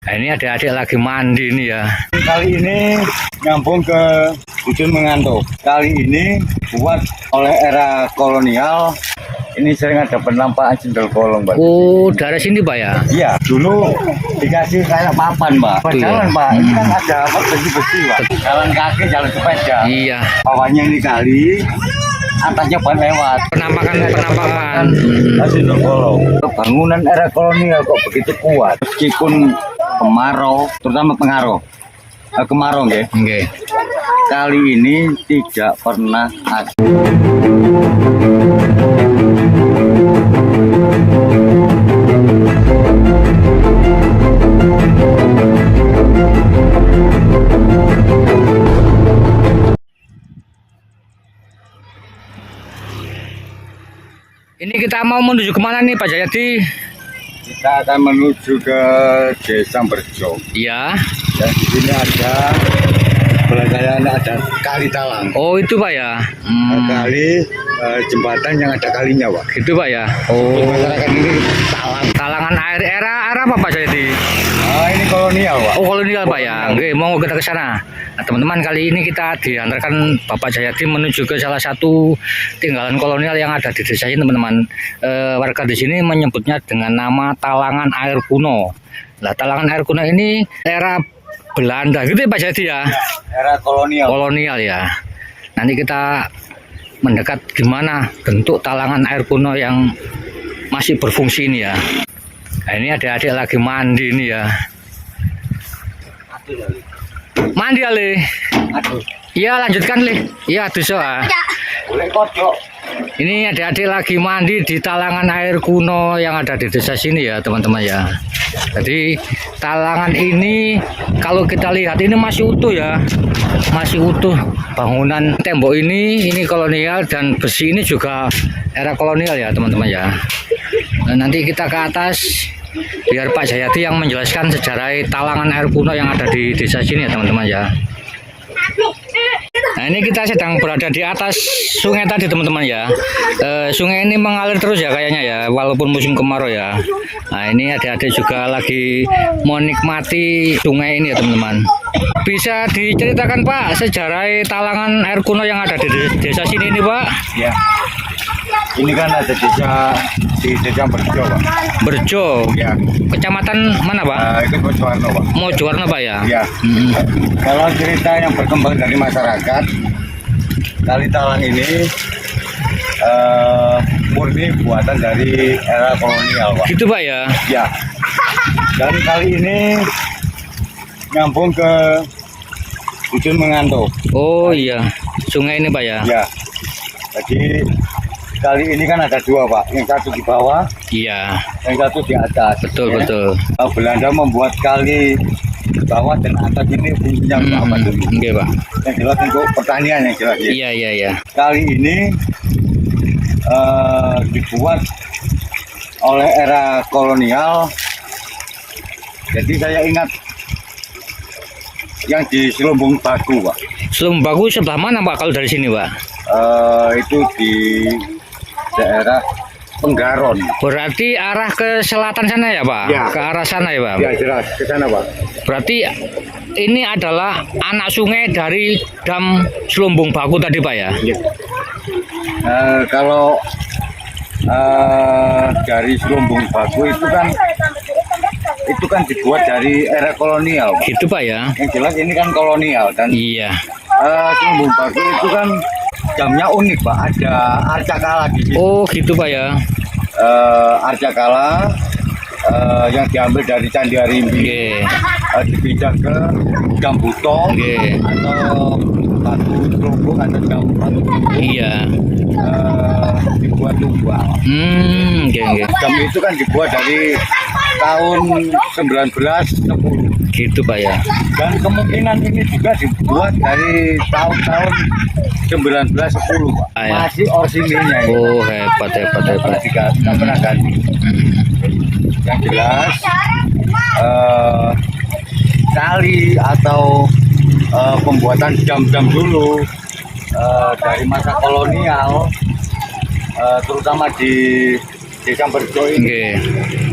Nah, ini adik-adik lagi mandi nih ya. Kali ini nyambung ke Ujung Mengantuk. Kali ini buat oleh era kolonial. Ini sering ada penampakan cendol bolong, Mbak. Oh, dari sini Pak ya? Iya, dulu dikasih kayak papan, Mbak. Jalan, Pak. Ini kan ada besi-besi, Pak. Jalan kaki, jalan sepeda. Iya. Bawahnya ini kali, atasnya ban lewat. Penampakan. Cendol bolong. Bangunan era kolonial kok begitu kuat. Meskipun kemarau, terutama kemarau, nggih. Oke. Kali ini tidak pernah ada. Ini kita mau menuju kemana nih Pak Jayadi? Kita akan menuju ke Desa Berjo. Iya. Dan di sini ada belakangnya ada kali Talang. Oh itu Pak ya. Kali jembatan yang ada kalinya, Pak. Gitu Pak ya. Oh. Masyarakat ini Talang. Talangan air era apa Pak Jayadi? Ini kolonial, Pak. Oh kolonial Pak ya. Oke, mau kita ke sana. Nah teman-teman, kali ini kita diantarkan Bapak Jayadi menuju ke salah satu tinggalan kolonial yang ada di desa ini teman-teman. Warga di sini menyebutnya dengan nama Talangan Air Kuno. Nah Talangan Air Kuno ini era Belanda gitu ya Pak Jayadi ya? Era kolonial. Kolonial ya. Nanti kita mendekat gimana bentuk talangan air kuno yang masih berfungsi ini ya. Nah, ini adik-adik lagi mandi nih ya. Mandi Ale. Aduh. Iya lanjutkan Le. Iya aduh soa. Boleh kodok. Ini adik-adik lagi mandi di talangan air kuno yang ada di desa sini ya teman-teman ya. Jadi talangan ini kalau kita lihat ini masih utuh ya. Masih utuh bangunan tembok ini kolonial dan besi ini juga era kolonial ya teman-teman ya. Nah, nanti kita ke atas biar Pak Jayadi yang menjelaskan sejarah talangan air kuno yang ada di desa sini ya teman-teman ya. Nah ini kita sedang berada di atas sungai tadi teman-teman ya. Sungai ini mengalir terus ya kayaknya ya, walaupun musim kemarau ya. Nah ini adik-adik juga lagi menikmati sungai ini ya teman-teman. Bisa diceritakan Pak sejarah talangan air kuno yang ada di desa sini ini Pak? Ya. Ini kan ada di desa Berjo, Pak. Berjo. Ya. Kecamatan mana Pak? Itu Mojowarno, Pak. Mojowarno Pak ya? Ya. Kalau cerita yang berkembang dari masyarakat, Kali Talang ini murni buatan dari era kolonial, Pak. Gitu Pak ya? Ya. Dan kali ini nyambung ke Ujung Mengantuk. Oh iya, sungai ini Pak ya? Ya. Jadi kali ini kan ada dua, Pak. Yang satu di bawah, Iya. yang satu di atas. Betul ya. betul. Belanda membuat kali di bawah dan atas ini fungsinya untuk apa dulu? Oke Pak. Yang jelas untuk pertanian yang jelas. Ya. Iya. Kali ini dibuat oleh era kolonial. Jadi saya ingat yang di Selumbung Bagu, Pak. Selumbung Bagu sebelah mana Pak kalau dari sini Pak? Itu di daerah Penggaron. Berarti arah ke selatan sana ya Pak? Ya. Ke arah sana ya Pak? Ya jelas ke sana, Pak. Berarti ini adalah anak sungai dari dam Selumbung Bagu tadi Pak ya? Ya. Kalau dari Selumbung Bagu itu kan dibuat dari era kolonial, Pak. Gitu Pak ya? Yang jelas ini kan kolonial dan Iya. Selumbung Bagu itu kan jamnya unik, Pak. Ada arcakala di sini. Oh gitu Pak ya? Arcakala yang diambil dari Candi Arimbi, Oke. dipindah ke jam buto Oke. atau batu Selumbung atau jam batu Iya. dibuat tumbang. Oke. Jam itu kan dibuat dari tahun 1910. Gitu Pak ya? Dan kemungkinan ini juga dibuat dari tahun-tahun 1910, Pak. Ah, ya. Masih orisinilnya. Oh hebat. Nggak pernah ganti. Yang jelas kali atau pembuatan jam-jam dulu dari masa kolonial, terutama di Desa Berjo ini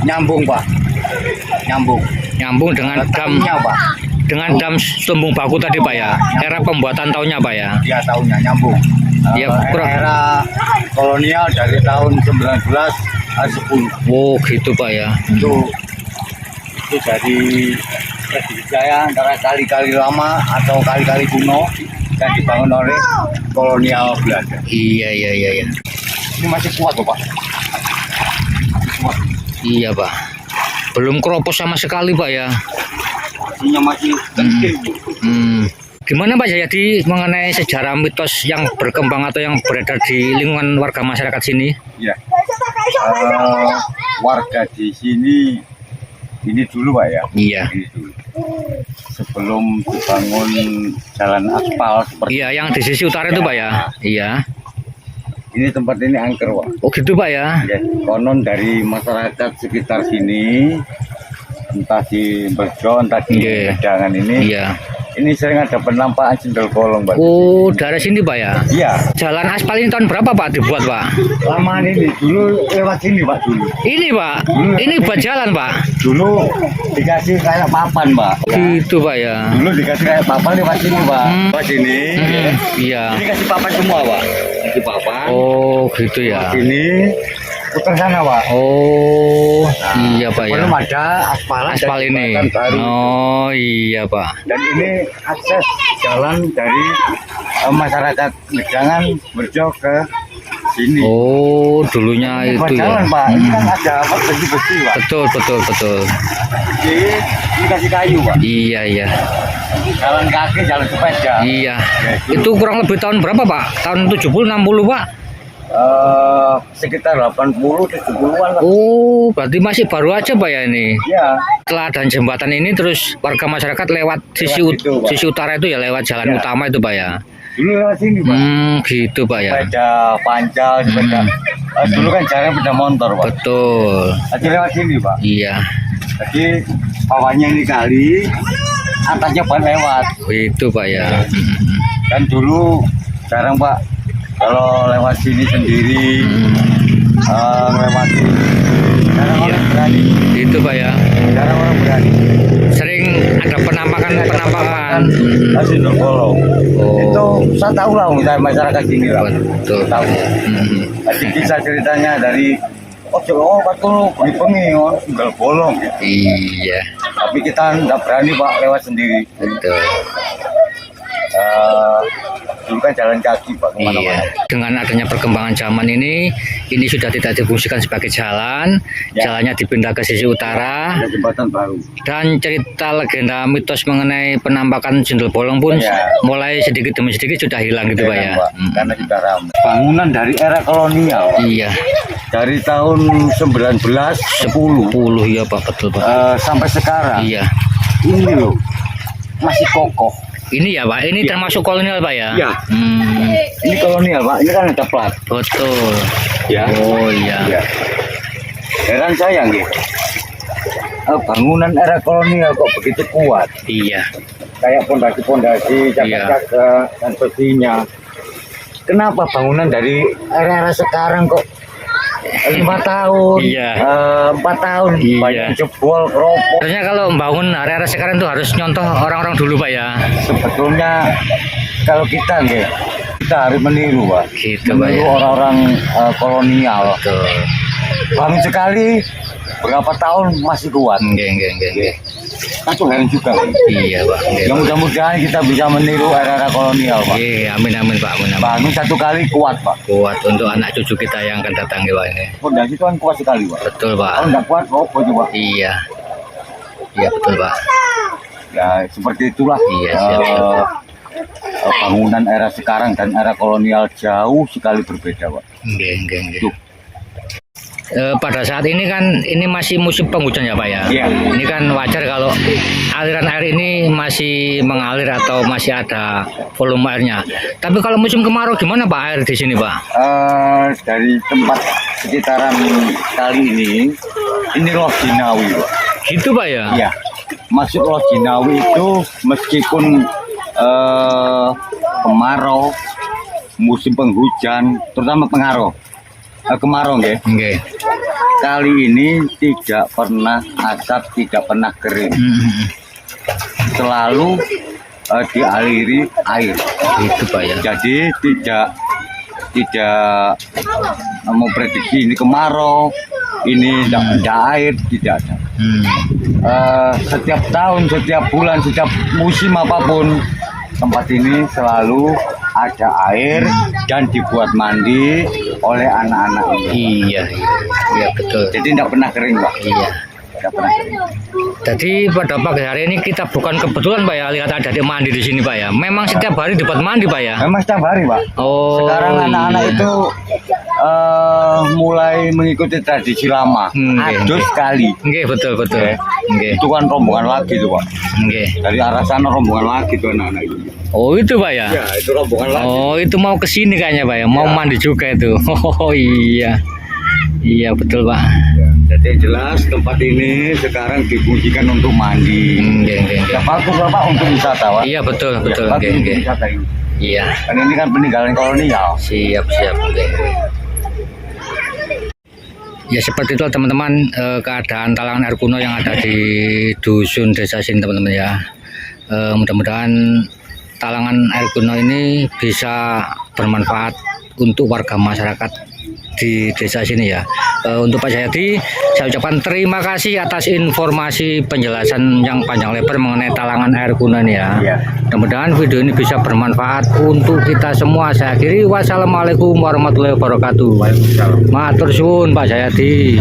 nyambung, Pak, nyambung. Nyambung dengan dam Tahunnya, Pak. Tumbung Baku tadi Pak ya. Era pembuatan tahunnya Pak ya. Ya tahunnya nyambung. Ya, kurang. Era kolonial dari tahun 1910 Oh gitu Pak ya. itu dari Jaya antara kali-kali lama atau kali-kali kuno yang dibangun oleh kolonial Belanda. Iya. Ini masih kuat loh Pak. Kuat. Iya Pak. Belum keropos sama sekali Pak ya. Ini masih kecil. Gimana Pak Jayadi mengenai sejarah mitos yang berkembang atau yang beredar di lingkungan warga masyarakat sini? Ya. Warga di sini ini dulu Pak ya. Iya. Ini dulu. Sebelum dibangun jalan aspal seperti Iya, yang di sisi utara itu Pak ya. Iya. ini, tempat ini angker Pak. Oh gitu Pak ya. Ya, konon dari masyarakat sekitar sini, entah di Berjo, entah di Iya. Gedangan ini, Iya. sering ada penampakan cendol bolong Pak. Oh dari sini Pak ya. Iya, Jalan aspal ini tahun berapa Pak dibuat Pak? lamaan ini dulu lewat sini Pak dulu. Ini Pak. Ini buat jalan Pak. Dulu dikasih kayak papan Pak. Gitu Pak ya. Dulu dikasih kayak papan lewat sini Pak. Lewat sini. Iya. Ini kasih papan semua Pak. Kasih papan. Oh gitu ya. Sini putar sana Pak. Oh iya Pak ya. Belum ada Aspal ini. baru. Oh iya Pak. Dan ini akses jalan dari masyarakat Gedangan Berjo ke sini. Oh dulunya Ini buat itu jalan ya. Pak. Ini kan ada apa besi-besi Pak. Betul. Ini kasih kayu Pak. Iya. Jalan kaki, jalan sepeda. Iya. Itu kurang lebih tahun berapa Pak? Tahun 70 60 Pak? Sekitar 80-70-an lah. Oh, berarti masih baru aja Pak ya ini. Ya. Setelah ada jembatan ini terus warga masyarakat lewat sisi situ, Pak. sisi utara itu ya lewat jalan Ya. utama itu Pak ya. Dulu lewat sini Pak. Gitu Pak ya. Sepeda pancal, sepeda. Dulu kan jarang sepeda motor Pak. Betul. Jadi lewat sini Pak. Iya. Jadi bawahnya ini kali, atasnya buat lewat. Itu Pak ya. Kan dulu jarang Pak. Kalau lewat sini sendiri, melewati, jarang orang berani. Itu Pak ya. Jarang orang berani. Sering ada penampakan. Masih bolong. Oh. Itu saya tahu lah masyarakat sini lah. Betul. Tahu. Jadi kisah ceritanya dari waktu pengi sudah bolong. Iya. Tapi kita nggak berani Pak lewat sendiri. Betul. Dulu kan jalan kaki Pak Iya. kemana-mana. Dengan adanya perkembangan zaman ini sudah tidak difungsikan sebagai jalan. Ya. Jalannya dipindah ke sisi utara. Ada jembatan baru. Dan cerita legenda mitos mengenai penampakan jendol bolong pun Ya. mulai sedikit demi sedikit sudah hilang gitu Pak ya. Pak. Karena sudah ramai. Bangunan dari era kolonial Pak. Iya. Dari tahun 1910 10 ya Pak, betul Pak. sampai sekarang. Iya. Ini loh masih kokoh. Ini ya Pak, ini termasuk kolonial Pak ya? Iya. Ini kolonial Pak. Ini kan ada plat. Betul. Ya. Oh iya. Ya. Heran saya gitu. Bangunan era kolonial kok begitu kuat. Iya. Kayak pondasi-pondasi, Iya. jaga-jaga dan besinya. Kenapa bangunan dari era-era sekarang kok 5 tahun, Iya. 4 tahun, Iya. banyak jebol, keropok. Harusnya kalau membangun area-area sekarang itu harus nyontoh orang-orang dulu Pak ya. Sebetulnya kalau kita nggih, kita harus meniru Pak. Gitu Pak Meniru ya. orang-orang kolonial. Betul. Bangun sekali berapa tahun masih kuat. Enggak. Aku heran juga. Pak. Iya Pak. Ya mudah-mudahan kita bisa meniru era-era kolonial Pak. Iya, amin Pak, amin. Bangun satu kali kuat Pak. Kuat untuk anak cucu kita yang akan datang Pak ini. Pondasi itu kan kuat sekali Pak. Betul Pak. Kalau nggak kuat, apa coba? Iya. Iya betul Pak. Ya seperti itulah. Iya, siap. Bangunan era sekarang dan era kolonial jauh sekali berbeda Pak. Enggak. Tuh. Pada saat ini kan ini masih musim penghujan ya Pak ya. Iya. Ini kan wajar kalau aliran air ini masih mengalir atau masih ada volume airnya. Tapi kalau musim kemarau gimana Pak air di sini Pak? Dari tempat sekitaran kali ini Loh Jinawi Pak. Gitu Pak ya? Iya. Maksud Loh Jinawi itu meskipun kemarau, musim penghujan, terutama kemarau nggih. Oke. kali ini tidak pernah asap, tidak pernah kering. Selalu dialiri air. Itu Pak ya. Jadi tidak memprediksi ini kemarau, ini tidak air, tidak ada. Setiap tahun, setiap bulan, setiap musim apapun, tempat ini selalu ada air dan dibuat mandi oleh anak-anak ini. Iya, iya betul. Jadi tidak pernah kering, Pak. Iya. Tidak pernah kering. Jadi pada pagi hari ini kita bukan kebetulan Pak ya lihat ada adik mandi di sini Pak ya. Memang setiap hari dibuat mandi Pak ya. Memang setiap hari, Pak. Oh. Sekarang anak-anak iya. itu mulai mengikuti tradisi lama. Adus sekali. Nggih betul betul. Nggih. Itu kan rombongan lagi tuh, Pak. Nggih. Dari arah sana rombongan lagi tuh anak-anak itu. Oh itu Pak ya. Ya, itu rombongan lagi. Oh itu mau ke sini kayaknya Pak ya. Mau mandi juga itu. Oh iya. Iya betul Pak. Ya, jadi jelas tempat ini sekarang difungsikan untuk mandi. Nggih nggih. Ya bagus lah, Pak, untuk wisatawan. Iya betul betul. Ya, bagus Nggih untuk nggih. wisata ini. Iya. Kan ini kan peninggalan kolonial. Siap siap. Nggih. Ya seperti itu teman-teman keadaan talangan air kuno yang ada di dusun desa sini teman-teman ya. Mudah-mudahan talangan air kuno ini bisa bermanfaat untuk warga masyarakat di desa sini ya. Untuk Pak Jayadi saya ucapkan terima kasih atas informasi penjelasan yang panjang lebar mengenai talangan air kuno ini ya. Iya. Mudah-mudahan video ini bisa bermanfaat untuk kita semua. Saya akhiri, wassalamualaikum warahmatullahi wabarakatuh. Matur suwun Pak Jayadi.